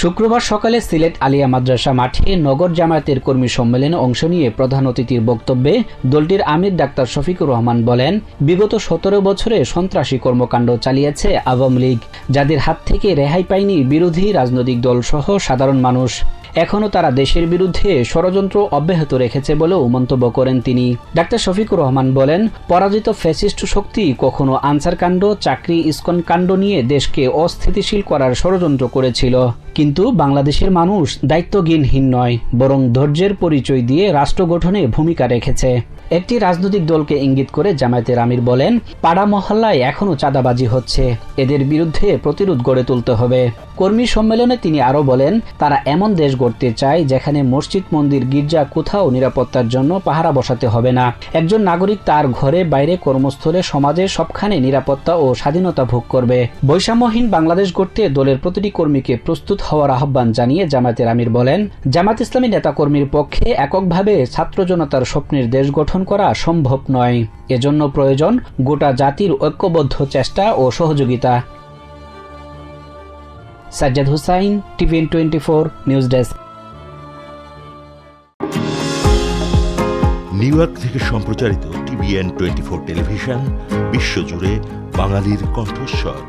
শুক্রবার সকালে সিলেট আলিয়া মাদ্রাসা মাঠে নগর জামায়াতের কর্মী সম্মেলনে অংশ নিয়ে প্রধান অতিথির বক্তব্যে দলটির আমির ডাক্তার শফিকুর রহমান বলেন, বিগত ১৭ বছরে সন্ত্রাসী কর্মকাণ্ড চালিয়েছে আওয়ামী লীগ, যাদের হাত থেকে রেহাই পায়নি বিরোধী রাজনৈতিক দলসহ সাধারণ মানুষ। এখনও তারা দেশের বিরুদ্ধে ষড়যন্ত্র অব্যাহত রেখেছে বলেও মন্তব্য করেন তিনি। ডাক্তার শফিকুর রহমান বলেন, পরাজিত ফ্যাসিস্ট শক্তি কখনো আনসার কাণ্ড, চাকরি, ইসকন কাণ্ড নিয়ে দেশকে অস্থিতিশীল করার ষড়যন্ত্র করেছিল, কিন্তু বাংলাদেশের মানুষ দায়িত্বজ্ঞানহীন নয়, বরং ধৈর্যের পরিচয় দিয়ে রাষ্ট্র গঠনে ভূমিকা রেখেছে। একটি রাজনৈতিক দলকে ইঙ্গিত করে জামায়াতের আমির বলেন, পাড়া মহল্লায় এখনও চাঁদাবাজি হচ্ছে, এদের বিরুদ্ধে প্রতিরোধ গড়ে তুলতে হবে। কর্মী সম্মেলনে তিনি আরও বলেন, তারা এমন দেশ গড়তে চায় যেখানে মসজিদ, মন্দির, গির্জা কোথাও নিরাপত্তার জন্য পাহারা বসাতে হবে না। একজন নাগরিক তার ঘরে, বাইরে, কর্মস্থলে, সমাজে সবখানে নিরাপত্তা ও স্বাধীনতা ভোগ করবে। বৈষম্যহীন বাংলাদেশ গড়তে দলের প্রতিটি কর্মীকে প্রস্তুত হওয়ার আহ্বান জানিয়ে জামায়াতের আমির বলেন, জামায়াত ইসলামী নেতাকর্মীর পক্ষে এককভাবে ছাত্র জনতার স্বপ্নের দেশ গঠন করা সম্ভব নয়। এজন্য প্রয়োজন গোটা জাতির ঐক্যবদ্ধ চেষ্টা ও সহযোগিতা। Sajjad Hussain, TVN 24 news desk. New York থেকে সম্প্রচারিত টিভিএন 24 টেলিভিশন বিশ্বজুড়ে বাঙালির কণ্ঠস্বর।